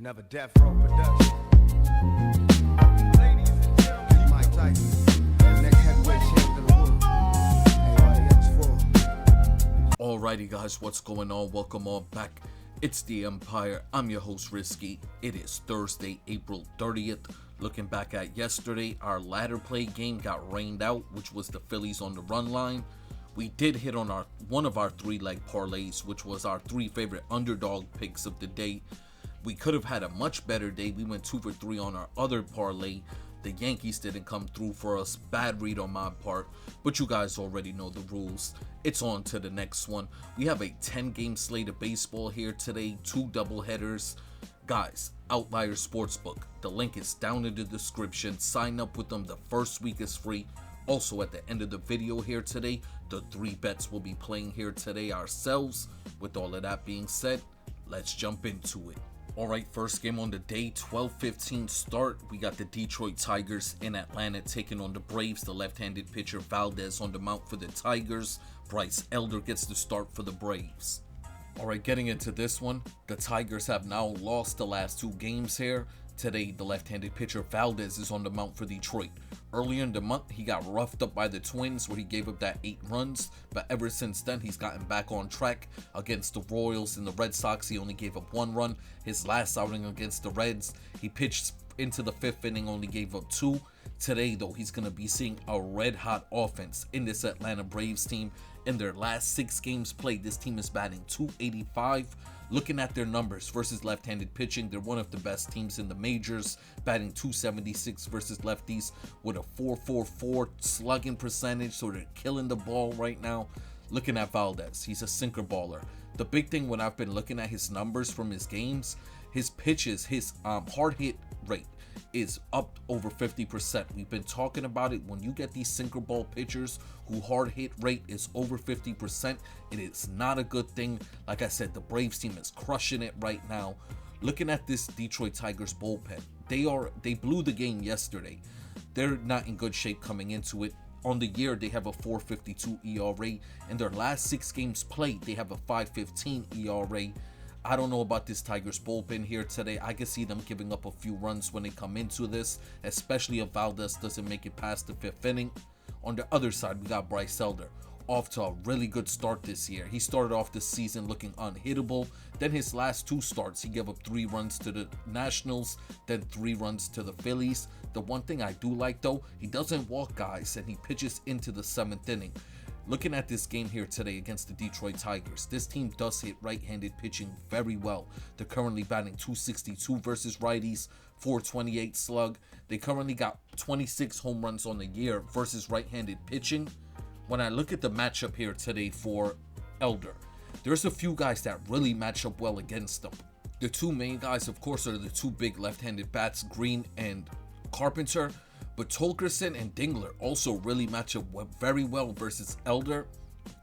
Another Death Row production. Ladies and gentlemen, Mike Tyson, the next heavyweight champion of the world. Everybody else for. Alrighty guys, what's going on? Welcome on back. It's the Empire. I'm your host Risky. It is Thursday, April 30th. Looking back at yesterday, our ladder play game got rained out, which was the Phillies on the run line. We did hit on one of our 3-leg parlays, which was our 3 favorite underdog picks of the day. We could have had a much better day. We went 2 for 3 on our other parlay. The Yankees didn't come through for us. Bad read on my part, but you guys already know the rules. It's on to the next one. We have a 10-game slate of baseball here today, 2 doubleheaders. Guys, Outlier Sportsbook. The link is down in the description. Sign up with them. The first week is free. Also, at the end of the video here today, the 3 bets we'll be playing here today ourselves. With all of that being said, let's jump into it. Alright, first game on the day, 12:15 start. We got the Detroit Tigers in Atlanta taking on the Braves. The left-handed pitcher Valdez on the mound for the Tigers. Bryce Elder gets the start for the Braves. Alright, getting into this one, the Tigers have now lost the last 2 games here. Today, the left-handed pitcher Valdez is on the mound for Detroit. Earlier in the month, he got roughed up by the Twins where he gave up that 8 runs, but ever since then, he's gotten back on track. Against the Royals and the Red Sox, he only gave up 1 run. His last outing against the Reds, he pitched into the 5th inning, only gave up 2. Today, though, he's going to be seeing a red-hot offense in this Atlanta Braves team. In their last 6 games played, this team is batting .285. Looking at their numbers versus left-handed pitching, they're one of the best teams in the majors, batting .276 versus lefties with a .444 slugging percentage, so they're killing the ball right now. Looking at Valdez, he's a sinker baller. The big thing when I've been looking at his numbers from his games, his pitches, his hard hit rate is up over 50%. We've been talking about it. When you get these sinker ball pitchers who hard hit rate is over 50%, it is not a good thing. Like I said, the Braves team is crushing it right now. Looking at this Detroit Tigers bullpen, they blew the game yesterday. They're not in good shape coming into it. On the year, they have a 4.52 ERA. In their last 6 games played, they have a 5.15 ERA. I don't know about this Tigers bullpen here today. I can see them giving up a few runs when they come into this, especially if Valdez doesn't make it past the 5th inning. On the other side, we got Bryce Elder, off to a really good start this year. He started off the season looking unhittable. Then his last 2 starts, he gave up 3 runs to the Nationals, then 3 runs to the Phillies. The one thing I do like though, he doesn't walk guys and he pitches into the 7th inning. Looking at this game here today against the Detroit Tigers, this team does hit right-handed pitching very well. They're currently batting .262 versus righties, .428 slug. They currently got 26 home runs on the year versus right-handed pitching. When I look at the matchup here today for Elder, there's a few guys that really match up well against them. The 2 main guys, of course, are the 2 big left-handed bats, Green and Carpenter. But Tolkerson and Dingler also really match up very well versus Elder.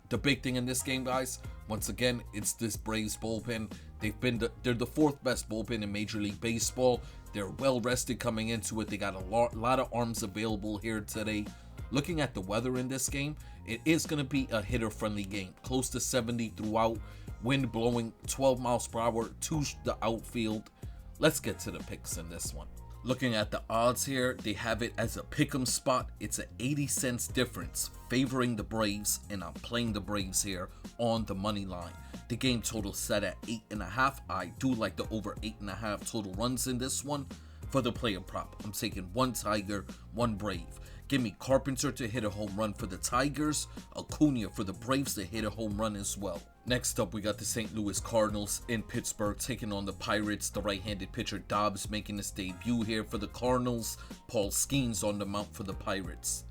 The big thing in this game, guys, once again, it's this Braves bullpen. They're the 4th best bullpen in Major League Baseball. They're well rested coming into it. They got a lot of arms available here today. Looking at the weather in this game, it is going to be a hitter-friendly game. Close to 70 throughout. Wind blowing 12 miles per hour to the outfield. Let's get to the picks in this one. Looking at the odds here, they have it as a pick'em spot. It's an 80 cents difference favoring the Braves, and I'm playing the Braves here on the money line. The game total set at 8.5. I do like the over 8.5 total runs in this one. For the player prop, I'm taking 1 Tiger, 1 Brave. Give me Carpenter to hit a home run for the Tigers, Acuna for the Braves to hit a home run as well. Next up, we got the St. Louis Cardinals in Pittsburgh taking on the Pirates. The right-handed pitcher Dobbs making his debut here for the Cardinals. Paul Skeens on the mound for the Pirates.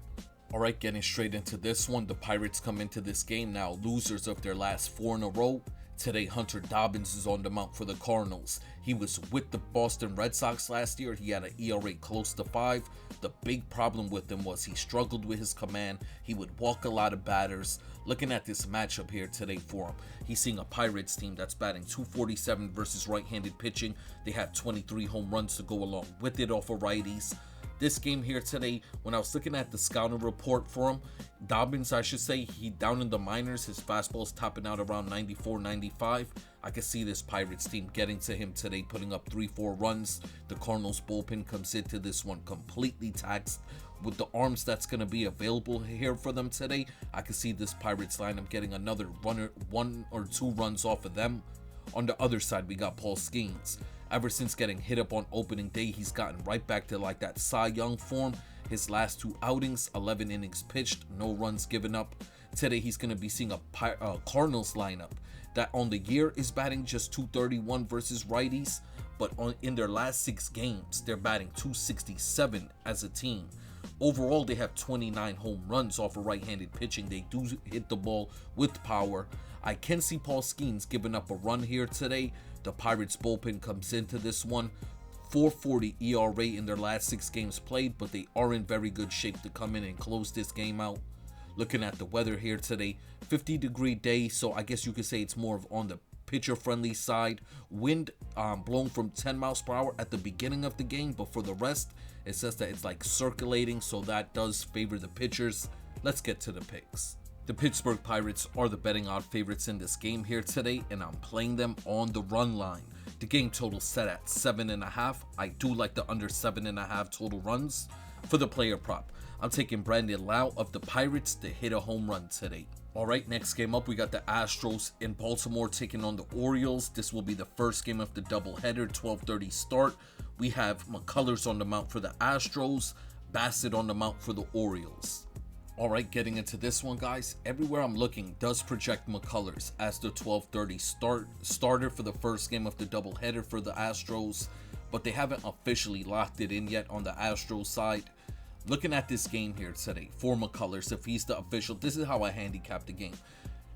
Alright, getting straight into this one. The Pirates come into this game now losers of their last 4 in a row. Today, Hunter Dobbins is on the mound for the Cardinals. He was with the Boston Red Sox last year. He had an ERA close to 5. The big problem with him was he struggled with his command. He would walk a lot of batters. Looking at this matchup here today for him, he's seeing a Pirates team that's batting .247 versus right-handed pitching. They have 23 home runs to go along with it off of righties. This game here today, when I was looking at the scouting report for him, Dobbins, I should say, he down in the minors, his fastball's topping out around 94, 95. I can see this Pirates team getting to him today, putting up 3-4 runs. The Cardinals bullpen comes into this one completely taxed. With the arms that's going to be available here for them today, I can see this Pirates lineup getting another 1 or 2 runs off of them. On the other side, we got Paul Skeens. Ever since getting hit up on opening day, he's gotten right back to like that Cy Young form. His last 2 outings, 11 innings pitched, no runs given up. Today, he's going to be seeing a Cardinals lineup that on the year is batting just 231 versus righties, but in their last 6 games, they're batting 267 as a team. Overall, they have 29 home runs off of right-handed pitching. They do hit the ball with power. I can see Paul Skeens giving up a run here today. The Pirates bullpen comes into this one. 4.40 ERA in their last 6 games played, but they are in very good shape to come in and close this game out. Looking at the weather here today, 50-degree day, so I guess you could say it's more of on the pitcher-friendly side. Wind blowing from 10 miles per hour at the beginning of the game, but for the rest, it says that it's like circulating, so that does favor the pitchers. Let's get to the picks. The Pittsburgh Pirates are the betting odd favorites in this game here today, and I'm playing them on the run line. The game total set at 7.5. I do like the under 7.5 total runs. For the player prop, I'm taking Brandon Lau of the Pirates to hit a home run today. Alright, next game up, we got the Astros in Baltimore taking on the Orioles. This will be the first game of the doubleheader, 12:30 start. We have McCullers on the mound for the Astros, Bassett on the mound for the Orioles. Alright, getting into this one, guys. Everywhere I'm looking does project McCullers as the 12:30 starter for the first game of the doubleheader for the Astros, but they haven't officially locked it in yet on the Astros side. Looking at this game here today for McCullers, if he's the official, this is how I handicap the game.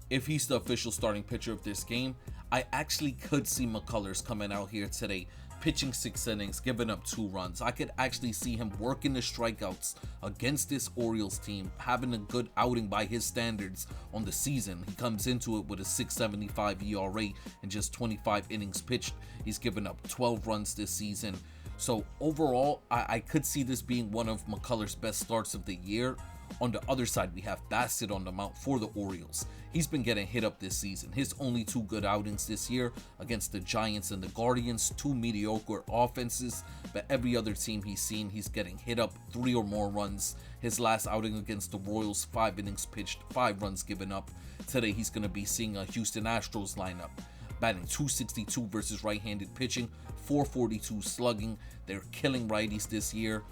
If he's the official starting pitcher of this game, I actually could see McCullers coming out here today, pitching 6 innings, giving up 2 runs. I could actually see him working the strikeouts against this Orioles team, having a good outing by his standards on the season. He comes into it with a 6.75 ERA and just 25 innings pitched. He's given up 12 runs this season. So overall, I could see this being one of McCullers' best starts of the year. On the other side, we have Bassett on the mound for the Orioles. He's been getting hit up this season. His only 2 good outings this year against the Giants and the Guardians, 2 mediocre offenses, but every other team he's seen, he's getting hit up 3 or more runs. His last outing against the Royals, 5 innings pitched, 5 runs given up. Today, he's going to be seeing a Houston Astros lineup, batting 262 versus right-handed pitching, 442 slugging. They're killing righties this year.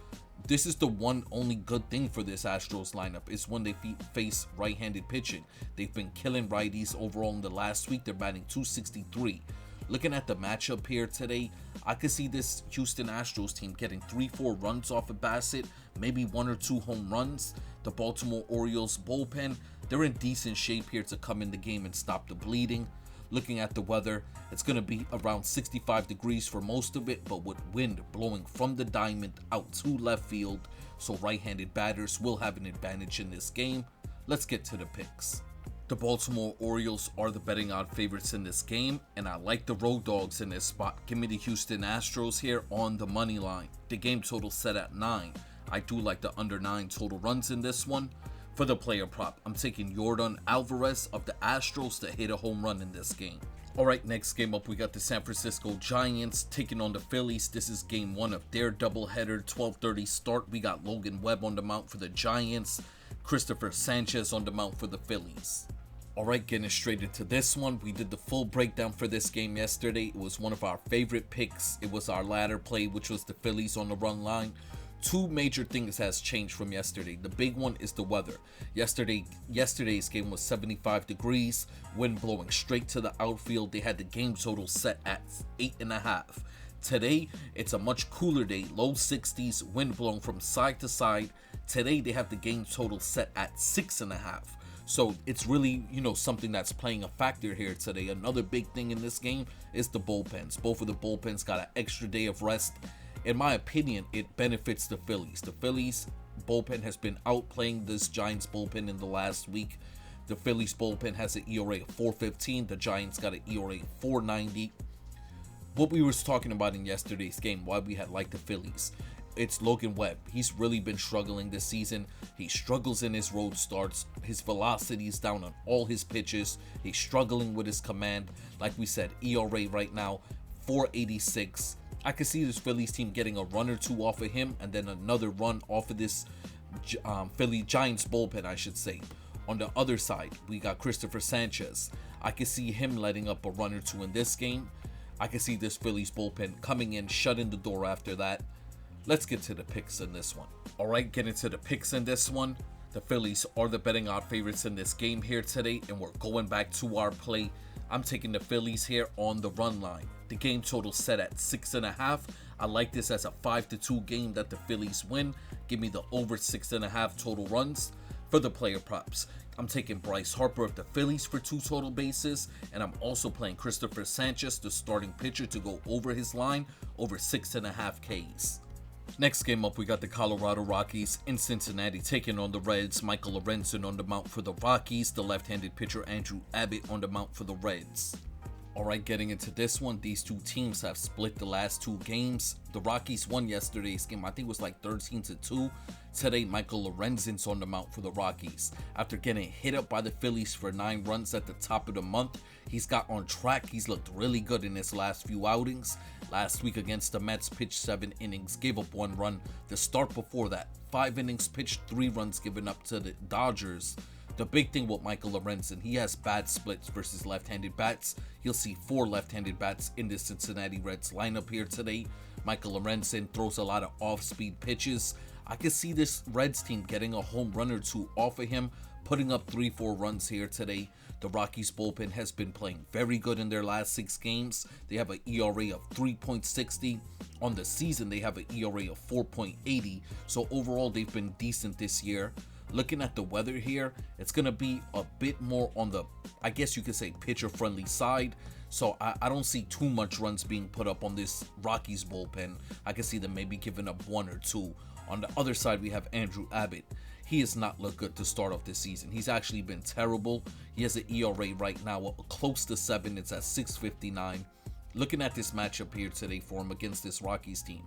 This is the one only good thing for this Astros lineup is when they face right-handed pitching. They've been killing righties overall in the last week. They're batting 263. Looking at the matchup here today, I could see this Houston Astros team getting 3-4 runs off of Bassett, maybe 1 or 2 home runs. The Baltimore Orioles bullpen, they're in decent shape here to come in the game and stop the bleeding. Looking at the weather, it's going to be around 65 degrees for most of it, but with wind blowing from the diamond out to left field, so right-handed batters will have an advantage in this game. Let's get to the picks. The Baltimore Orioles are the betting odd favorites in this game, and I like the road dogs in this spot. Give me the Houston Astros here on the money line. The game total set at 9. I do like the under 9 total runs in this one. For the player prop, I'm taking Yordan Alvarez of the Astros to hit a home run in this game. Alright, next game up, we got the San Francisco Giants taking on the Phillies. This is game 1 of their doubleheader, 12:30 start. We got Logan Webb on the mound for the Giants, Christopher Sanchez on the mound for the Phillies. Alright, getting straight into this one. We did the full breakdown for this game yesterday. It was one of our favorite picks. It was our ladder play, which was the Phillies on the run line. 2 major things has changed from yesterday. The big one is the weather. Yesterday's game was 75 degrees, wind blowing straight to the outfield. They had the game total set at 8.5. Today, it's a much cooler day, low 60s, wind blowing from side to side. Today, they have the game total set at 6.5. So it's really, something that's playing a factor here today. Another big thing in this game is the bullpens. Both of the bullpens got an extra day of rest. In my opinion, it benefits the Phillies. The Phillies bullpen has been outplaying this Giants bullpen in the last week. The Phillies bullpen has an ERA of 4.15. The Giants got an ERA of 4.90. What we were talking about in yesterday's game, why we had liked the Phillies. it's Logan Webb. He's really been struggling this season. He struggles in his road starts. His velocity is down on all his pitches. He's struggling with his command. Like we said, ERA right now, 4.86. I could see this Phillies team getting a run or two off of him and then another run off of this Philly Giants bullpen, I should say. On the other side, we got Christopher Sanchez. I could see him letting up a run or two in this game. I can see this Phillies bullpen coming in, shutting the door after that. Let's get to the picks in this one. Alright, getting to the picks in this one. The Phillies are the betting odd favorites in this game here today, and we're going back to our play. I'm taking the Phillies here on the run line. The game total set at 6.5. I like this as a 5-2 game that the Phillies win. Give me the over 6.5 total runs. For the player props, I'm taking Bryce Harper of the Phillies for 2 total bases, and I'm also playing Christopher Sanchez, the starting pitcher, to go over his line, over 6.5 Ks. Next game up, we got the Colorado Rockies in Cincinnati taking on the Reds. Michael Lorenzen on the mound for the Rockies, the left-handed pitcher Andrew Abbott on the mound for the Reds. Alright, getting into this one, these two teams have split the last 2 games. The Rockies won yesterday's game, I think it was like 13-2. Today, Michael Lorenzen's on the mound for the Rockies. After getting hit up by the Phillies for 9 runs at the top of the month, he's got on track. He's looked really good in his last few outings. Last week against the Mets, pitched 7 innings, gave up 1 run. The start before that, 5 innings pitched, 3 runs given up to the Dodgers. The big thing with Michael Lorenzen, he has bad splits versus left-handed bats. You'll see 4 left-handed bats in the Cincinnati Reds lineup here today. Michael Lorenzen throws a lot of off-speed pitches. I could see this Reds team getting a home run or 2 off of him, putting up 3-4 runs here today. The Rockies bullpen has been playing very good in their last 6 games. They have an ERA of 3.60. On the season, they have an ERA of 4.80. So overall, they've been decent this year. Looking at the weather here, it's going to be a bit more on the, I guess you could say, pitcher-friendly side. So I don't see too much runs being put up on this Rockies bullpen. I can see them maybe giving up 1 or 2. On the other side, we have Andrew Abbott. He has not looked good to start off this season. He's actually been terrible. He has an ERA right now close to 7. It's at 6.59. Looking at this matchup here today for him against this Rockies team,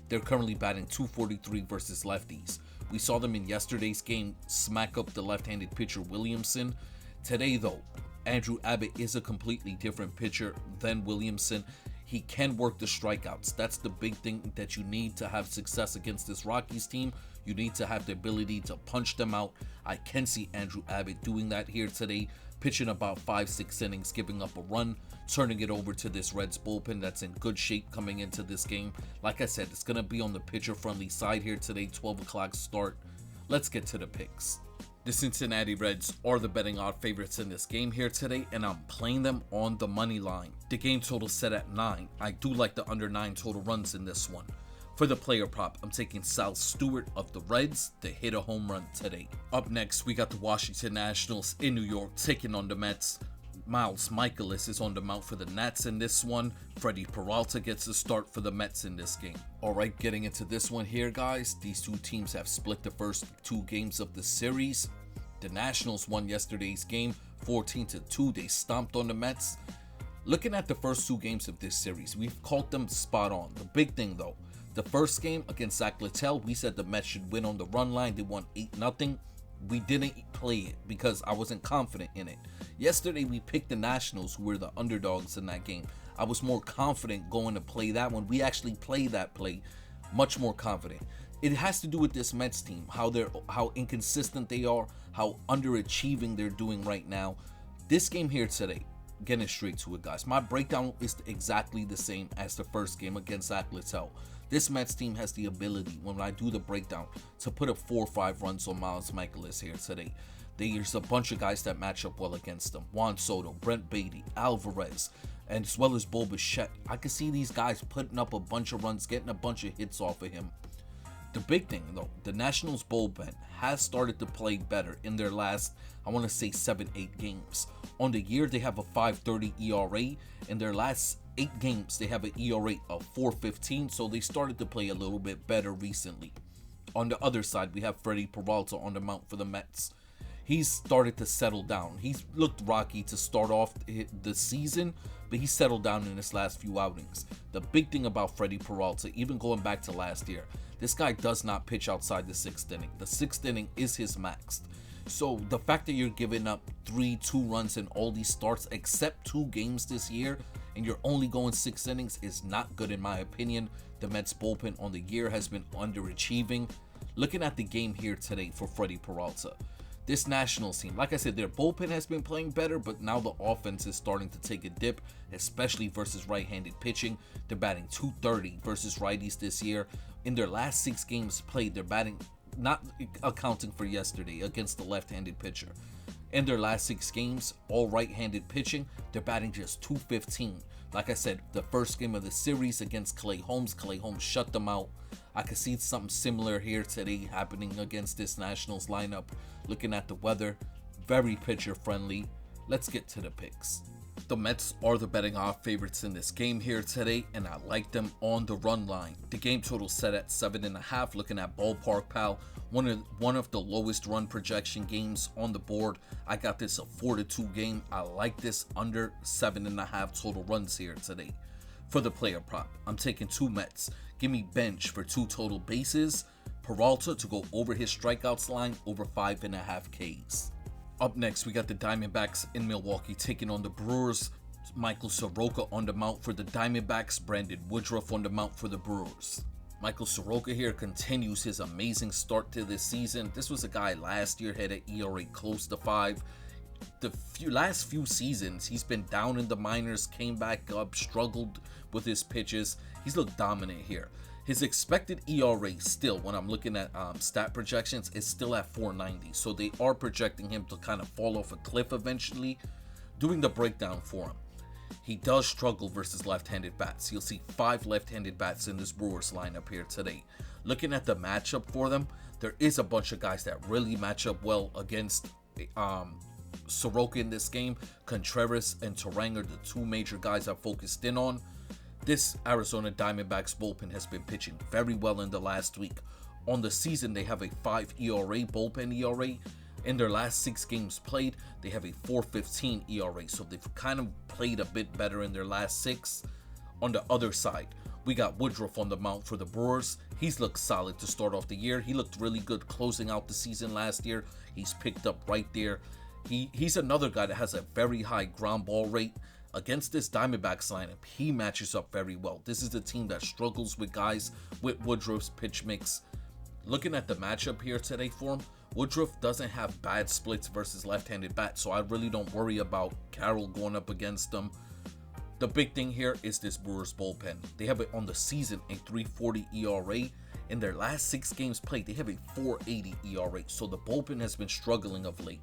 they're currently batting .243 versus lefties. We saw them in yesterday's game smack up the left-handed pitcher Williamson. Today, though, Andrew Abbott is a completely different pitcher than Williamson. He can work the strikeouts. That's the big thing that you need to have success against this Rockies team. You need to have the ability to punch them out. I can see Andrew Abbott doing that here today, pitching about 5-6 innings, giving up a run, turning it over to this Reds bullpen that's in good shape coming into this game. Like I said, it's going to be on the pitcher-friendly side here today, 12 o'clock start. Let's get to the picks. The Cincinnati Reds are the betting odd favorites in this game here today, and I'm playing them on the money line. The game total set at 9. I do like the under 9 total runs in this one. For the player prop, I'm taking Sal Stewart of the Reds to hit a home run today. Up next, we got the Washington Nationals in New York taking on the Mets. Miles Michaelis is on the mound for the Nats in this one. Freddie Peralta gets the start for the Mets in this game. Alright, getting into this one here, guys. These two teams have split the first 2 games of the series. The Nationals won yesterday's game 14-2. They stomped on the Mets. Looking at the first 2 games of this series, we've called them spot on. The big thing, though, the first game against Zach Littell, we said the Mets should win on the run line. They won 8-0. We didn't play it because I wasn't confident in it. Yesterday, we picked the Nationals, who were the underdogs in that game. I was more confident going to play that one. We actually played that play much more confident. It has to do with this Mets team, how inconsistent they are, how underachieving they're doing right now. This game here today, getting straight to it, guys. My breakdown is exactly the same as the first game against Zach Littell. This Mets team has the ability, when I do the breakdown, to put up 4 or 5 runs on Miles Michaelis here today. There's a bunch of guys that match up well against them. Juan Soto, Brent Beatty, Alvarez, and as well as Bo Bichette. I can see these guys putting up a bunch of runs, getting a bunch of hits off of him. The big thing, though, the Nationals bullpen has started to play better in their last, I want to say, 7-8 games. On the year, they have a 5.30 ERA. In their last 8 games, they have an ERA of 4.15, so they started to play a little bit better recently. On the other side, we have Freddie Peralta on the mound for the Mets. he's started to settle down. He's looked rocky to start off the season, but he settled down in his last few outings. The big thing about Freddie Peralta, even going back to last year, this guy does not pitch outside the 6th inning. The 6th inning is his max. So the fact that you're giving up 2 runs in all these starts except 2 games this year, and you're only going 6 innings is not good in my opinion. The Mets bullpen on the year has been underachieving. Looking at the game here today for Freddie Peralta, this Nationals team, like I said, their bullpen has been playing better, but now the offense is starting to take a dip, especially versus right-handed pitching. They're batting .230 versus righties this year. In their last 6 games played, they're batting, not accounting for yesterday against the left-handed pitcher. In their last 6 games, all right-handed pitching, they're batting just .215. Like I said, the first game of the series against Clay Holmes shut them out. I could see something similar here today happening against this Nationals lineup. Looking at the weather, very pitcher friendly. Let's get to the picks. The Mets are the betting odds favorites in this game here today, and I like them on the run line. The game total set at 7.5. Looking at Ballpark Pal, one of the lowest run projection games on the board. I got this a 4-2 game. I like this under 7.5 total runs here today. For the player prop, I'm taking 2 Mets. Give me Bench for 2 total bases. Peralta to go over his strikeouts line over 5.5 Ks. Up next, we got the Diamondbacks in Milwaukee taking on the Brewers. Michael Soroka on the mound for the Diamondbacks. Brandon Woodruff on the mound for the Brewers. Michael Soroka here continues his amazing start to this season. This was a guy last year had an ERA close to 5. The last few seasons, he's been down in the minors, came back up, struggled with his pitches. He's looked dominant here. His expected ERA still, when I'm looking at stat projections, is still at 4.90. So they are projecting him to kind of fall off a cliff eventually. Doing the breakdown for him, he does struggle versus left-handed bats. You'll see 5 left-handed bats in this Brewers lineup here today. Looking at the matchup for them, there is a bunch of guys that really match up well against Soroka in this game. Contreras and Terang are the 2 major guys I focused in on. This Arizona Diamondbacks bullpen has been pitching very well in the last week. On the season, they have a 5 ERA, bullpen ERA. In their last 6 games played, they have a 4.15 ERA. So they've kind of played a bit better in their last 6. On the other side, we got Woodruff on the mound for the Brewers. He's looked solid to start off the year. He looked really good closing out the season last year. He's picked up right there. He's another guy that has a very high ground ball rate. Against this Diamondbacks lineup, he matches up very well. This is a team that struggles with guys with Woodruff's pitch mix. Looking at the matchup here today for him, Woodruff doesn't have bad splits versus left-handed bats, so I really don't worry about Carroll going up against them. The big thing here is this Brewers bullpen. They have it on the season a 3.40 ERA. In their last 6 games played, they have a 4.80 ERA, so the bullpen has been struggling of late.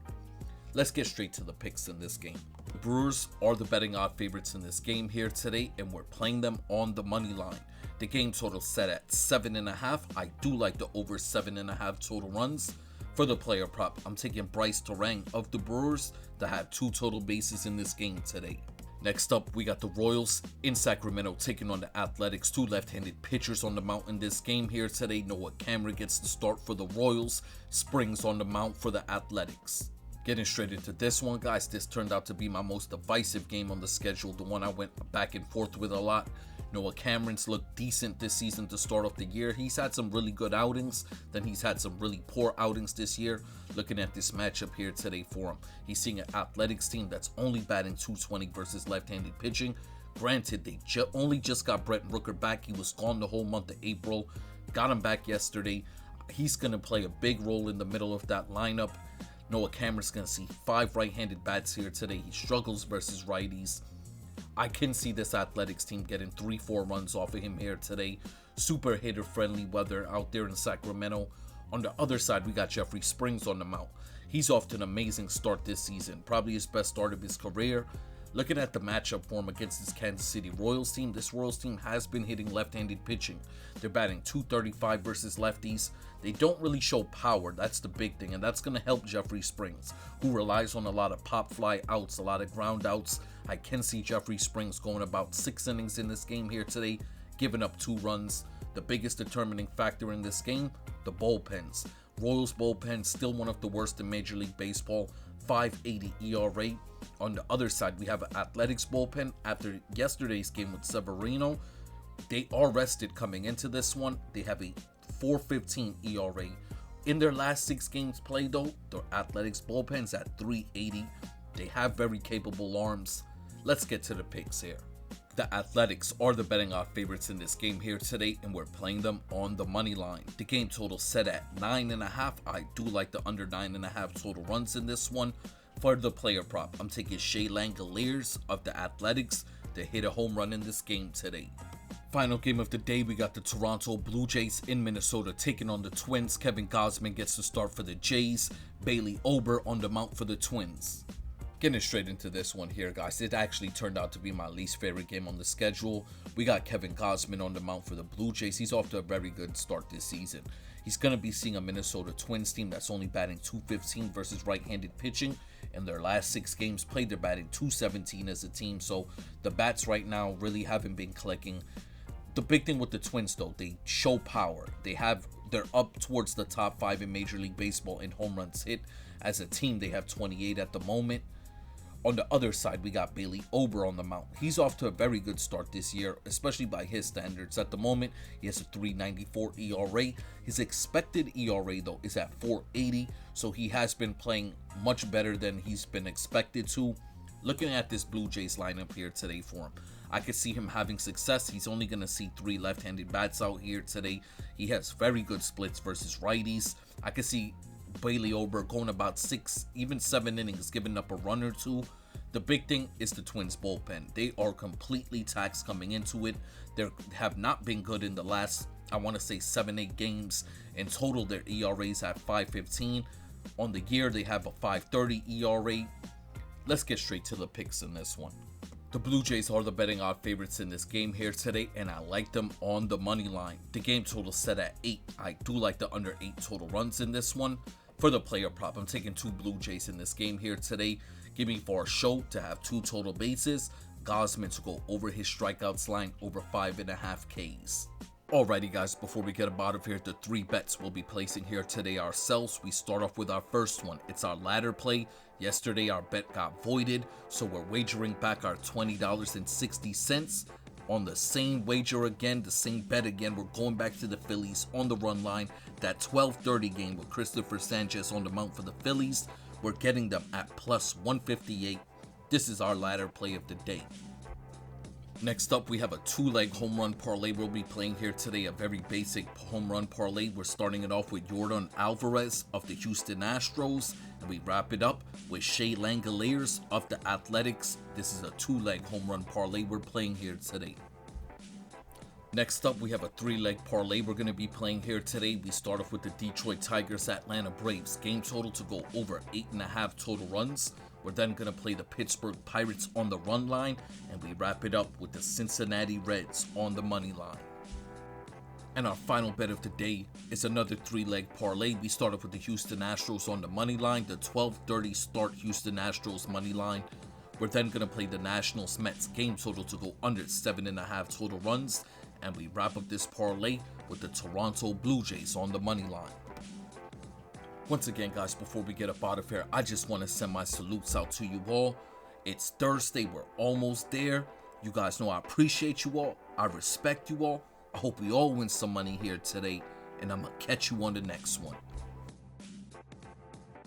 Let's get straight to the picks in this game. The Brewers are the betting odd favorites in this game here today, and we're playing them on the money line. The game total set at 7.5. I do like the over 7.5 total runs. For the player prop, I'm taking Bryce Terang of the Brewers to have 2 total bases in this game today. Next up, we got the Royals in Sacramento taking on the Athletics. 2 left-handed pitchers on the mound in this game here today. Noah Cameron gets the start for the Royals. Springs on the mound for the Athletics. Getting straight into this one, guys, this turned out to be my most divisive game on the schedule, the one I went back and forth with a lot. Noah Cameron's looked decent this season to start off the year. He's had some really good outings, then he's had some really poor outings this year. Looking at this matchup here today for him, he's seeing an Athletics team that's only batting .220 versus left-handed pitching. Granted, they only just got Brent Rooker back. He was gone the whole month of April. Got him back yesterday. He's going to play a big role in the middle of that lineup. Noah Cameron's going to see 5 right-handed bats here today. He struggles versus righties. I can see this Athletics team getting 3-4 runs off of him here today. Super hitter-friendly weather out there in Sacramento. On the other side, we got Jeffrey Springs on the mound. He's off to an amazing start this season. Probably his best start of his career. Looking at the matchup for him against this Kansas City Royals team, this Royals team has been hitting left-handed pitching. They're batting .235 versus lefties. They don't really show power. That's the big thing, and that's going to help Jeffrey Springs, who relies on a lot of pop fly outs, a lot of ground outs. I can see Jeffrey Springs going about 6 innings in this game here today, giving up 2 runs. The biggest determining factor in this game, the bullpens. Royals bullpen, still one of the worst in Major League Baseball, 5.80 ERA. On the other side, we have an Athletics bullpen. After yesterday's game with Severino, they are rested coming into this one. They have a 4.15 ERA. In their last 6 games played, though, the Athletics bullpen's at 3.80. They have very capable arms. Let's get to the picks here. The Athletics are the betting odds favorites in this game here today, and we're playing them on the money line. The game total set at 9.5. I do like the under 9.5 total runs in this one. For the player prop, I'm taking Shea Langoliers of the Athletics to hit a home run in this game today. Final game of the day, we got the Toronto Blue Jays in Minnesota taking on the Twins. Kevin Gausman gets to start for the Jays. Bailey Ober on the mound for the Twins. Getting straight into this one here, guys. It actually turned out to be my least favorite game on the schedule. We got Kevin Gausman on the mound for the Blue Jays. He's off to a very good start this season. He's going to be seeing a Minnesota Twins team that's only batting .215 versus right-handed pitching. In their last 6 games played, they're batting .217 as a team. So the bats right now really haven't been clicking. The big thing with the Twins, though, they show power. They're up towards the top 5 in Major League Baseball in home runs hit. As a team, they have 28 at the moment. On the other side, we got Bailey Ober on the mound. He's off to a very good start this year, especially by his standards. At the moment, he has a 3.94 ERA. His expected ERA, though, is at 4.80, so he has been playing much better than he's been expected to. Looking at this Blue Jays lineup here today for him, I could see him having success. He's only going to see 3 left-handed bats out here today. He has very good splits versus righties. I could see Bailey Ober going about 6, even 7 innings, giving up a run or 2. The big thing is the Twins bullpen. They are completely taxed coming into it. They have not been good in the last, I want to say, 7-8 games. In total, their ERA is at 5.15. On the year, they have a 5.30 ERA. Let's get straight to the picks in this one. The Blue Jays are the betting odd favorites in this game here today, and I like them on the money line. The game total set at 8. I do like the under 8 total runs in this one. For the player prop, I'm taking 2 Blue Jays in this game here today. Give me for a show to have 2 total bases. Gausman to go over his strikeouts line over 5.5 Ks. Alrighty guys, before we get out of here, the 3 bets we'll be placing here today ourselves. We start off with our first one. It's our ladder play. Yesterday our bet got voided, so we're wagering back our $20.60 on the same wager again, the same bet again. We're going back to the Phillies on the run line. That 12:30 game with Christopher Sanchez on the mound for the Phillies. We're getting them at plus 158. This is our ladder play of the day. Next up, we have a 2-leg home run parlay we'll be playing here today. A very basic home run parlay. We're starting it off with Yordan Alvarez of the Houston Astros, and we wrap it up with Shea Langoliers of the Athletics. This is a 2-leg home run parlay we're playing here today. Next up, we have a 3-leg parlay we're going to be playing here today. We start off with the Detroit Tigers Atlanta Braves. Game total to go over 8.5 total runs. We're then going to play the Pittsburgh Pirates on the run line, and we wrap it up with the Cincinnati Reds on the money line. And our final bet of the day is another 3-leg parlay. We start off with the Houston Astros on the money line, the 12:30 start Houston Astros money line. We're then going to play the Nationals Mets game total to go under 7.5 total runs, and we wrap up this parlay with the Toronto Blue Jays on the money line. Once again, guys, before we get up out of here, I just want to send my salutes out to you all. It's Thursday. We're almost there. You guys know I appreciate you all. I respect you all. I hope we all win some money here today, and I'm going to catch you on the next one.